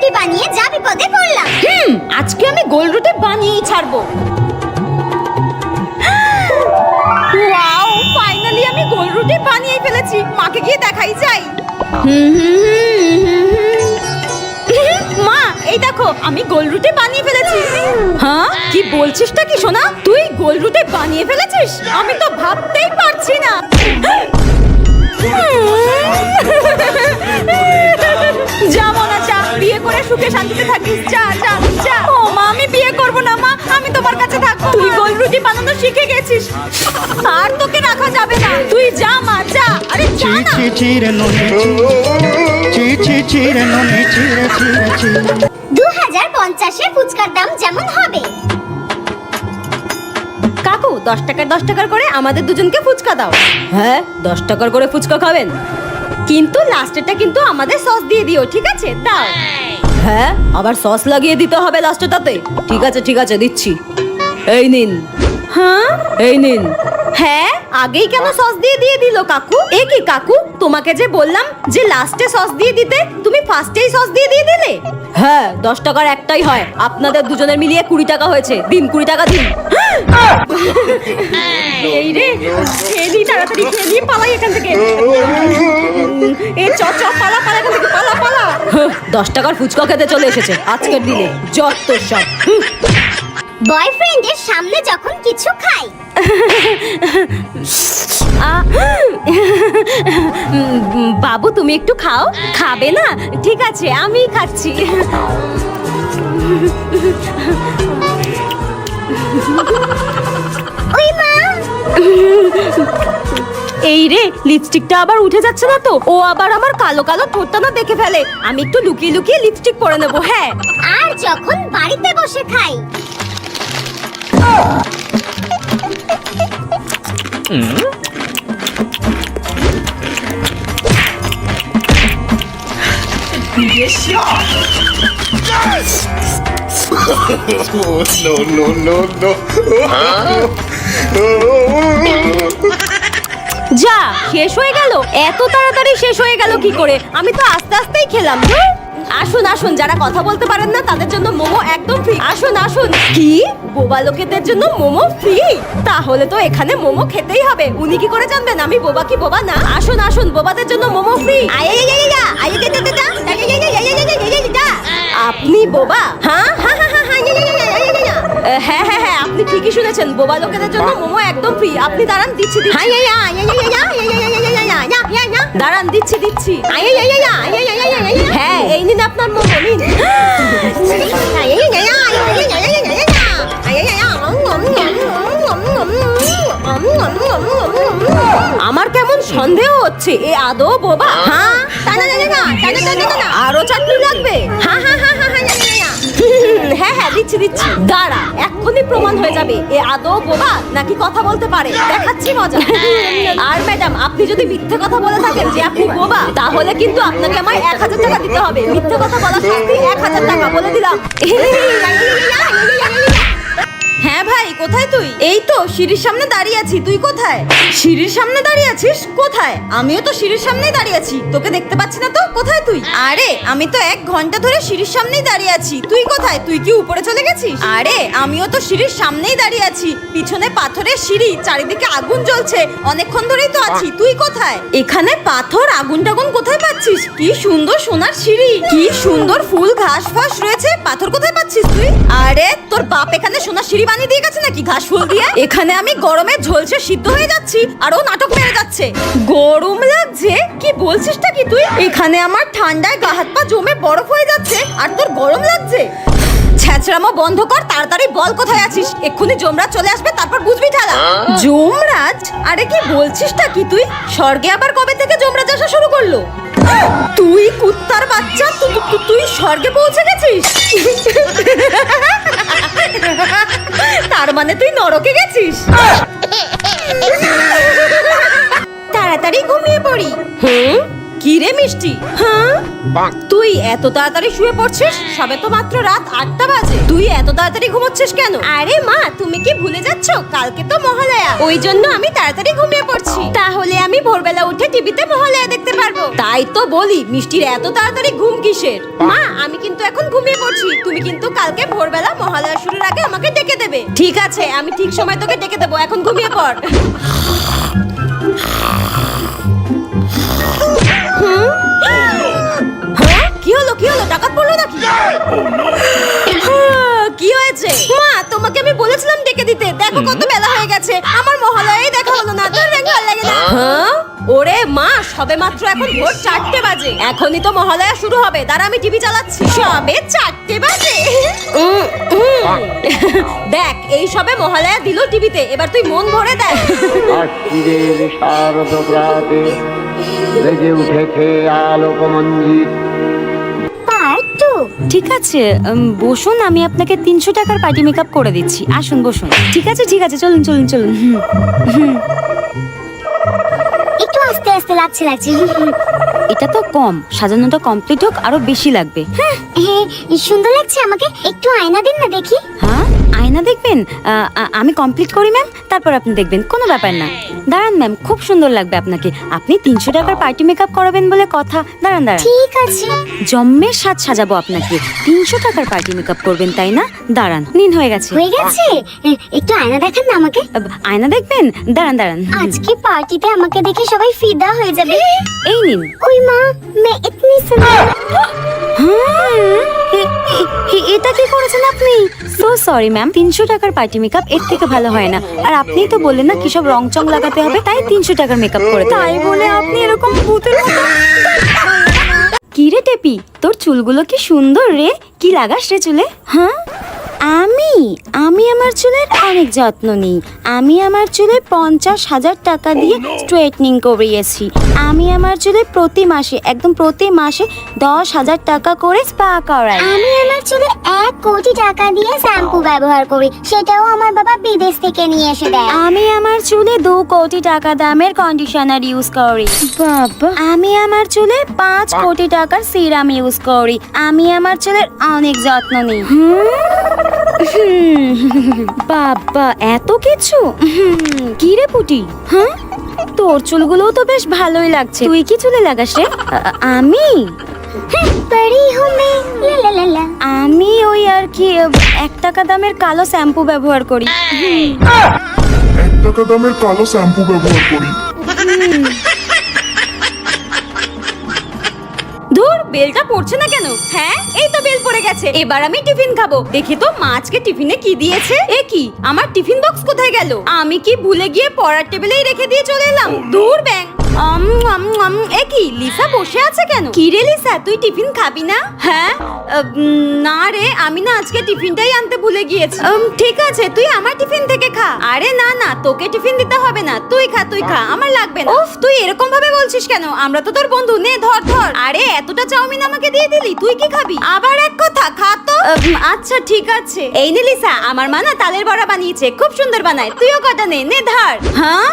রুটি বানিয়ে যা বিপদে পড়লাম। আজকে আমি গোল রুটি বানিয়েই ছাড়বো। ওয়াও, ফাইনালি আমি গোল রুটি বানিয়ে ফেলেছি। মাকে গিয়ে দেখাই যাই। মা, এই দেখো আমি গোল রুটি বানিয়ে ফেলেছি। হ্যাঁ, কি বলছিসটা কি সোনা? তুই গোল রুটি বানিয়ে ফেলেছিস? আমি তো ভাবতেই পারছি না। যা মনা যা, বিয়ে করে সুখে শান্তিতে থাকিস। যা যা যা। ও মা, আমি বিয়ে করব না মা, আমি তোমার কাছে থাকবো। তুই গোল রুটি বানানো শিখে গেছিস, আর তোকে রাখা যাবে না। তুই যা মা যা। আরে যা না। 2050-এ ফুচকার দাম যেমন হবে। কাকু, 10 টাকার করে আমাদের দুজনকে ফুচকা দাও। হ্যাঁ, 10 টাকার করে ফুচকা খাবেন, কিন্তু লাস্টেরটা কিন্তু আমাদের সস দিয়ে দিও, ঠিক আছে? দাও। হ্যাঁ, আবার সস লাগিয়ে দিতে হবে লাস্টেটাতে। ঠিক আছে ঠিক আছে, দিচ্ছি। এই নিন। হ্যাঁ, এই নিন। হ্যাঁ, আগেই কেন সস দিয়ে দিল কাকু? এ কি কাকু, তোমাকে যে বললাম যে লাস্টে সস দিয়ে দিতে, তুমি ফার্স্টেই সস দিয়ে দিলে। হ্যাঁ, 10 টাকার একটাই হয়, আপনাদের দুজনের মিলিয়ে 20 টাকা হয়েছে। দিন, 20 টাকা দিন। এই রে, খেলি তাড়াতাড়ি, খেলি পালাই এখান থেকে। এই চ চ, পালা পালা এখান থেকে, পালা পালা। 10 টাকার ফুচকা খেতে চলে এসেছে আজকের দিনে, যত সব। বয়ফ্রেন্ডের সামনে যখন কিছু খাই। বাবু, তুমি একটু খাও। খাবে না? ঠিক আছে, আমি খাচ্ছি। ওই মা, এই রে, লিপস্টিকটা আবার উঠে যাচ্ছে না তো? ও আবার আমার কালো কালো ঠোঁটটা না দেখে ফেলে। আমি একটু লুকিয়ে লুকিয়ে লিপস্টিক পরে নেবো। হ্যাঁ, আর যখন বাড়িতে বসে খাই। No, no, no, no. যা, শেষ হয়ে গেল? এত তাড়াতাড়ি শেষ হয়ে গেল কি করে? আমি তো আস্তে আস্তেই খেলাম। আসুন আসুন, যারা কথা বলতে পারেন না তাদের জন্য মোমো একদম ফ্রি। আসুন আসুন। কি, বোবা লোকেদের জন্য মোমো ফ্রি? তাহলে তো এখানে মোমো খেতেই হবে। উনি কি করে জানবেন আমি বোবা কি বোবা না? আসুন আসুন, বোবাদের জন্য মোমো ফ্রি। আপনি বোবা? হ্যাঁ হ্যাঁ হ্যাঁ হ্যাঁ হ্যাঁ হ্যাঁ হ্যাঁ, আপনি ঠিকই শুনেছেন, বোবা লোকেদের জন্য মোমো একদম ফ্রি। আপনি দাঁড়ান, দিচ্ছি দিচ্ছি। দাঁড়ান, দিচ্ছি দিচ্ছি। হ্যাঁ, এই নিন আপনার মোমো, নিন। আমার কেমন সন্দেহ হচ্ছে, এ আদৌ বোবা? হ্যাঁ, আরো চাটনি লাগবে? হ্যাঁ হ্যাঁ হ্যাঁ হ্যাঁ হ্যাঁ হ্যাঁ, দিচ্ছি দিচ্ছি। দাঁড়া, এক্ষুনি প্রমাণ হয়ে যাবে এ আদৌ বোবা নাকি কথা বলতে পারে। দেখাচ্ছি মজা। আর ম্যাডাম, আপনি যদি মিথ্যে কথা বলে থাকেন যে আপনি বোবা, তাহলে কিন্তু আপনাকে আমায় 1000 টাকা দিতে হবে। মিথ্যে কথা বলার শাস্তি 1000 টাকা, বলে দিলাম। হ্যাঁ ভাই, কোথায় তুই? এই তো সিঁড়ির সামনে দাঁড়িয়ে আছি। তুই কোথায়? সিঁড়ির সামনে দাঁড়িয়ে আছিস? কোথায়? আমিও তো সিঁড়ির সামনেই দাঁড়িয়ে আছি, তোকে দেখতে পাচ্ছি না তো। কোথায় তুই? আরে, আমি তো 1 ঘন্টা ধরে সিঁড়ির সামনেই দাঁড়িয়ে আছি। তুই কোথায়? তুই কি উপরে চলে গেছিস? আরে, আমিও তো সিঁড়ির সামনেই দাঁড়িয়ে আছি। পিছনে পাথরের সিঁড়ি, চারিদিকে আগুন জ্বলছে, অনেকক্ষণ ধরেই তো আছি। তুই কোথায়? এখানে পাথর, আগুন টাগুন কোথায় পাচ্ছিস? কি সুন্দর সোনার সিঁড়ি, কি সুন্দর ফুল ঘাস ফাস রয়েছে, পাথর কোথায় পাচ্ছিস তুই? আরে, তোর বাপ এখানে সোনার সিঁড়ি বানিয়ে দিয়ে গেছে নাকি ঘাস ফুল দিয়ে? এখানে আমি গরমে ঝলসে সিদ্ধ হয়ে যাচ্ছি, আর ও নাটক মেরে যাচ্ছে। গরম লাগছে? কি বলছিসটা কি তুই? এখানে আমার ঠান্ডায় গা হাত পা জমে বরফ হয়ে যাচ্ছে, আর তোর গরম লাগছে? ছ্যাঁচড়ামো বন্ধ কর, তাড়াতাড়ি বল কোথায় আছিস। এক্ষুনি যমরাজ চলে আসবে, তারপর বুঝবি ঠেলা। যমরাজ? আরে কি বলছিসটা কি তুই? স্বর্গে আবার কবে থেকে যমরাজ আসা শুরু করলো? তুই কুত্তার বাচ্চা, তুই স্বর্গে পৌঁছে গেছিস? তার মানে তুই নরকে গেছিস? তাড়াতাড়ি ঘুমিয়ে পড়ি। কি রে মিষ্টি? হ্যাঁ, তুই এত তাড়াতাড়ি শুয়ে পড়ছিস? সবে তো মাত্র রাত 8টা বাজে, তুই এত তাড়াতাড়ি ঘুমোচ্ছিস কেন? আরে মা, তুমি কি ভুলে যাচ্ছ কালকে তো মহালয়া, ওই জন্য আমি তাড়াতাড়ি ঘুমিয়ে পড়ছি। তাহলে আমি ভোরবেলা উঠে টিভিতে মহালয়া দেখতে পারবো। তাই তো বলি, মিষ্টির এত তাড়াতাড়ি ঘুম কিসের? মা, আমি কিন্তু এখন ঘুমিয়ে পড়ছি, তুমি কিন্তু কালকে ভোরবেলা মহালয়া শুরুর আগে আমাকে ডেকে দেবে। ঠিক আছে, আমি ঠিক সময় তোকে ডেকে দেবো, এখন ঘুমিয়ে পড়। হ্যাঁ, কি হলো কি হলো, ডাকাত পড়লো নাকি? কি হয়েছে মা? তোমাকে আমি বলেছিলাম ডেকে দিতে, দেখো কত বেলা হয়ে গেছে, আমার মহালয়াই দেখা হলো না। তোর ভালো লাগে না? হ্যাঁ, ওরে মা, সবে মাত্র এখন ভোর 4টে বাজে, এখনই তো মহালয়া শুরু হবে। দাঁড়া, আমি টিভি চালাচ্ছি। সবে 4টে বাজে? দেখ, এই সবে মহালয়া দিল টিভিতে, এবার তুই মন ভরে দেখ। আশ্বিরের শারদ প্রাতে বেজে উঠেছে আলোকমঞ্জিত। পার্ট 2। ঠিক আছে, বসুন, আমি আপনাকে 300 টাকার পার্টি মেকআপ করে দিচ্ছি। আসুন বসুন। ঠিক আছে ঠিক আছে, চলুন চলুন চলুন। একটু আস্তে আস্তে লাগছে। এটা তো কম, সাজানোটা কমপ্লিট হোক, আরো বেশি লাগবে। হ্যাঁ, সুন্দর লাগছে আমাকে, একটু আয়না দিন না দেখি। হ্যাঁ, আয়না দেখবেন? আমি কমপ্লিট করি ম্যাম, তারপর আপনি দেখবেন, কোনো ব্যাপার না। দাঁড়ান ম্যাম, খুব সুন্দর লাগবে আপনাকে। আপনি 300 টাকার পার্টি মেকআপ করাবেন বলে কথা। দাঁড়ান দাঁড়ান, ঠিক আছে। জম্মের সাজ সাজাবো আপনাকে। 300 টাকার পার্টি মেকআপ করবেন তাই না? দাঁড়ান, নিন, হয়ে গেছে। হয়ে গেছে, একটু আয়না দেখান না আমাকে। আয়না দেখবেন? দাঁড়ান দাঁড়ান, আজকে পার্টিতে আমাকে দেখে সবাই ফিদা হয়ে যাবে। এই নিন। ওই মা, मैं इतनी सुंदर। এটা কি করেছেন আপনি? সো সরি ম্যাম, 300 টাকার পার্টি মেকআপ এর থেকে ভালো হয় না। আর আপনিই তো বললেন না কি সব রং চং লাগাতে হবে, তাই 300 টাকার মেকআপ করে। তাই বলে আপনি এরকম ভূতের মতো। কি রে টেপি, তোর চুলগুলো কি সুন্দর রে, কি লাগাস রে চুলে? হ্যাঁ, আমি আমার চুলের অনেক যত্ন নিই। আমি আমার চুলে 50,000 টাকা দিয়ে স্ট্রেটনিং করিয়েছি। আমি আমার চুলে প্রতি মাসে 10,000 টাকা করে স্পা করাই। আমি আমার চুলে 1 কোটি টাকা দিয়ে শ্যাম্পু ব্যবহার করি, সেটাও আমার বাবা বিদেশ থেকে নিয়ে এসে দেয়। আমি আমার চুলে 2 কোটি টাকা দামের কন্ডিশনার ইউজ করি। বাবা, আমি আমার চুলে 5 কোটি টাকার সিরাম ইউজ করি। আমি আমার চুলের অনেক যত্ন নিই। বাবা, এত কিছু! কি রে পুটি, হ্যাঁ, তোর চুলগুলোও তো বেশ ভালোই লাগছে। তুই কি চুলে লাগাস রে? আমি बड़ी हूँ मैं, ला ला ला ला। আমি ওই আর কি 1 টাকা দামের কালো শ্যাম্পু ব্যবহার করি। 1 টাকা দামের কালো শ্যাম্পু ব্যবহার করি। ধুর, বেলটা পড়ছে না কেন? হ্যাঁ, এই তো বেল পড়ে গেছে। এবার আমি টিফিন খাবো। দেখি তো মা আজকে টিফিনে কি দিয়েছে। এ কি, আমার টিফিন বক্স কোথায় গেল? আমি কি ভুলে গিয়ে পড়ার টেবিলেই রেখে দিয়ে চলে এলাম? দূর ব্যাং। এ কি, লিসা বসে আছে কেন? কি রে লিসা, তুই টিফিন খাবি না? হ্যাঁ, না রে, আমি না আজকে টিফিনটাই আনতে ভুলে গিয়েছি। ঠিক আছে, তুই আমার টিফিন থেকে খা। আরে না না, তোকে টিফিন দিতে হবে না, তুই খা তুই খা, আমার লাগবে না। উফ, তুই এরকম ভাবে বলছিস কেন? আমরা তো তোর বন্ধু, নে ধর ধর। আরে এতটা চাউমিন আমাকে দিয়ে দিলি, তুই কি খাবি? আবার এক কথা, খা তো। আচ্ছা ঠিক আছে। এই নে লিসা, আমার মা না তালের বড়া বানিয়েছে, খুব সুন্দর বানায়, তুইও কটা নে, নে ধর। হ্যাঁ,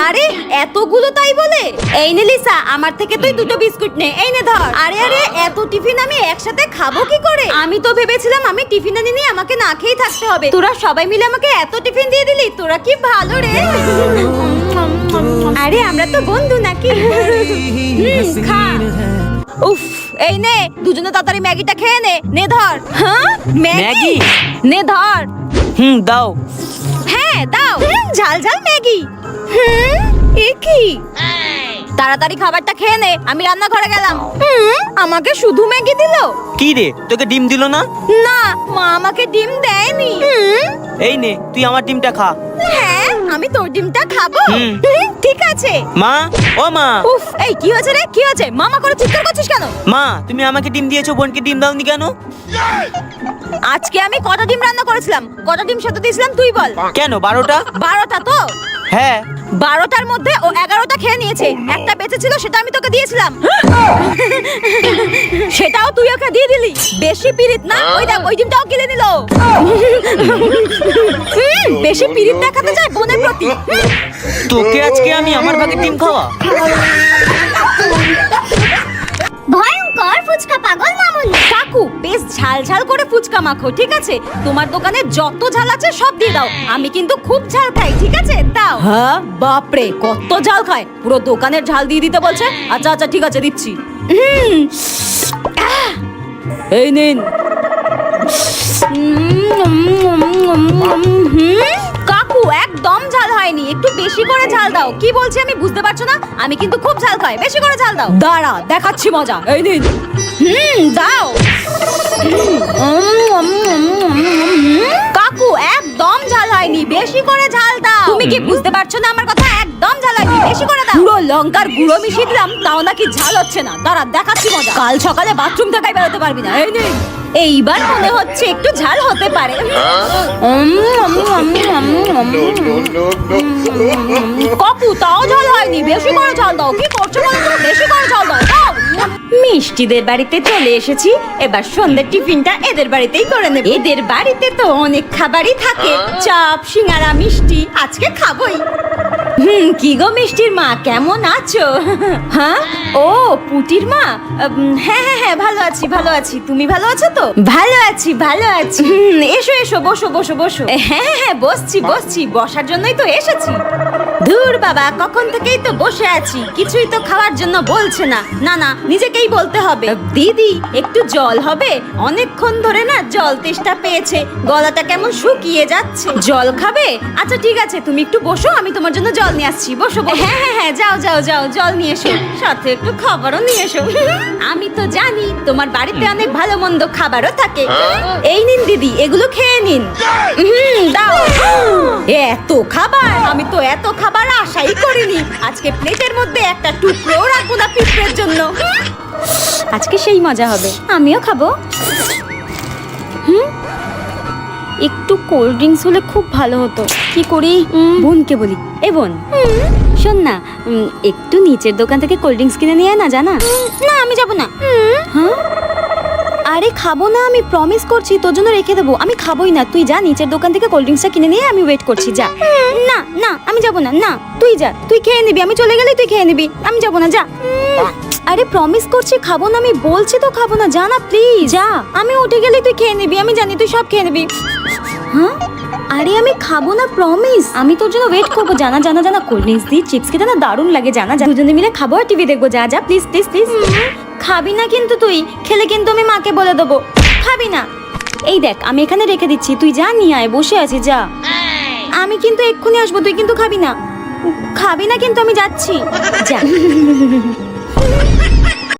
আরে এতগুলো তাই বলে? এই নে লিসা, আমার থেকে তুই 2টো বিস্কুট নে, এই নে ধর। আরে আরে, এত টিফিন আমি একসাথে খাবো কি করে? আমি তো ভেবেছিলাম আমি টিফিন আনিনি, আমাকে না খেয়েই থাকতে হবে। তোরা সবাই মিলে আমাকে এত টিফিন দিয়ে দিলি, তোরা কি ভালো রে। আরে আমরা তো বন্ধু নাকি? খা। উফ, এই নে, দুজনে তাড়াতাড়ি ম্যাগিটা খেয়ে নে, নে ধর। হ্যাঁ, ম্যাগি নে ধর। দাও। হ্যাঁ দাও। ঝাল ঝাল ম্যাগি। এ কি, তাড়াতাড়ি খাবারটা খেয়ে নে, আমি রান্নাঘরে গেলাম। আমাকে শুধু ম্যাগি দিলো? কি রে, তোকে ডিম দিল না? না, মা আমাকে ডিম দেয়নি। এই নে, তুই আমার ডিমটা খা। হ্যাঁ, আমি তোর ডিমটা খাবো। ঠিক আছে। মা, ও মা। উফ, এই কি হয়েছে রে, কি হয়েছে? মামা করে চিৎকার করছিস কেন? মা, তুমি আমাকে ডিম দিয়েছো, বোনকে ডিম দাওনি কেন? আজকে আমি কটা ডিম রান্না করেছিলাম? কটা ডিম সেদ্ধ দিয়েছিলাম তুই বল? কেন, 12টা? 12টা তো? হ্যাঁ। 12টার মধ্যে ও 11টা খেয়ে নিয়েছে, একটা বেঁচে ছিল, সেটা আমি তোকে দিয়েছিলাম। সেটাও তুই ওকে দিয়ে দিলি। বেশি পিরিত না? ওই দেখ, ওই ডিমটাও গিলে নিল। বেশি পিরিত দেখাতে চায় বোনের প্রতি। তোকে আজকে আমি আমার ভাগে ডিম খাওয়া। কর ফুচকা পাগল মামুনি। কাকু বেশ ঝাল ঝাল করে ফুচকা মাখো, ঠিক আছে? তোমার দোকানে যত ঝাল আছে সব দিয়ে দাও, আমি কিন্তু খুব ঝাল খাই, ঠিক আছে? দাও। হ্যাঁ বাপরে, কত ঝাল খায়, পুরো দোকানের ঝাল দিয়ে দিতে বলছে। আচ্ছা আচ্ছা ঠিক আছে, দিচ্ছি। এই নিন। কাকু একদম ঝাল হয়নি, একটু বেশি করে ঝাল দাও। কি বলছি আমি বুঝতে পারছো না? আমি কিন্তু খুব ঝাল খাই, বেশি করে ঝাল দাও। দাঁড়া দেখাচ্ছি মজা, এই নিন। দাও। কাকু একদম ঝাল হয়নি, বেশি করে ঝাল দাও। তুমি কি বুঝতে পারছো না আমার কথা? একদম ঝাল হয়নি, বেশি করে দাও। পুরো লঙ্কার গুঁড়ো মিশিয়ে দিলাম, তাও নাকি ঝাল হচ্ছে না। দাঁড়া দেখাচ্ছি মজা। কাল সকালে বাথরুম থেকে বেরোতে পারবি না। এই নিন। এইবার মনে হচ্ছে একটু ঝাল হতে পারে। কাকু তাও ঝাল হয়নি, বেশি করে ঝাল দাও। কি করছো বলো তো? বেশি করে ঝাল দাও, দাও। মিষ্টিদের বাড়িতে চলে এসেছি, এবার সন্ধ্যের টিফিনটা এদের বাড়িতেই করে নেব। এদের বাড়িতে তো অনেক খাবারই থাকে, চপ সিঙ্গারা মিষ্টি, আজকে খাবোই। কি গো মিষ্টির মা, কেমন আছো? হ্যাঁ, ও পুটির মা। হ্যাঁ হ্যাঁ হ্যাঁ, ভালো আছি ভালো আছি। তুমি ভালো আছো তো? ভালো আছি ভালো আছি। এসো এসো, বসো বসো বসো। হ্যাঁ হ্যাঁ হ্যাঁ, বসছি বসছি, বসার জন্যই তো এসেছি। ধুর বাবা, কখন থেকেই তো বসে আছি, কিছুই তো খাওয়ার জন্য বলছে না। না না, নিজেকেই বলতে হবে। দিদি একটু জল হবে? অনেকক্ষণ ধরে না জল তেষ্টা পেয়েছে, গলাটা কেমন শুকিয়ে যাচ্ছে। জল খাবে? আচ্ছা ঠিক আছে, তুমি একটু বসো, আমি তোমার জন্য জল নিয়ে আসছি। বসো বসো। হ্যাঁ হ্যাঁ হ্যাঁ, যাও যাও যাও, জল নিয়ে এসো, সাথে একটু খাবারও নিয়ে এসো। আমি তো জানি তোমার বাড়িতে অনেক ভালো মন্দ খাবারও থাকে। এই নিন দিদি, এগুলো খেয়ে নিন। দাও। এত খাবার, আমি তো এত খাবার আশাই করিনি। আজকে প্লেটের মধ্যে একটা টুকরো রাখবো না পিঁপড়ের জন্য। আজকে সেই মজা হবে, আমিও খাবো। একটু কোল্ড ড্রিঙ্কস হলে খুব ভালো হতো। কি করি? বোনকে বলি। এ বোন, শোন না, একটু নিচের দোকান থেকে কোল্ড ড্রিঙ্কস কিনে নিয়ে আয় না। জানা? না আমি যাবো না। হ্যাঁ, আরে খাবো না, আমি প্রমিস করছি, তোর জন্য রেখে দেবো। আমি খাবোই না, তুই যা নিচের দোকান থেকে কোল্ড ড্রিঙ্কসটা কিনে নিয়ে, আমি ওয়েট করছি। যা। না না আমি যাবো না। না তুই যা, তুই খেয়ে নিবি, আমি চলে গেলেই তুই খেয়ে নিবি। আমি যাবো না, যা। আরে প্রমিস করছি খাবো না, আমি বলছি তো খাবো না। যা না প্লিজ, যা। আমি উঠে গেলেই তুই খেয়ে নিবি, আমি জানি তুই সব খেয়ে নিবি। হ্যাঁ, আরে আমি খাবো না, প্রমিস। আমি তোর জন্য ওয়েট করবো। জানা জানা জানা, কোল্ড ড্রিঙ্কস দিয়ে চিপস খেতে না দারুণ লাগে। জানা, দুজনে মিলে খাবো আর টিভি দেখবো। যা যা প্লিজ প্লিজ প্লিজ। খাবি না কিন্তু তুই, খেলে কিন্তু আমি মাকে বলে দেবো। খাবি না? এই দেখ, আমি এখানে রেখে দিচ্ছি, তুই যা নিয়ে আয়, বসে আছি, যা। আমি কিন্তু এক্ষুনি আসবো, তুই কিন্তু খাবি না। খাবি না কিন্তু, আমি যাচ্ছি, যা।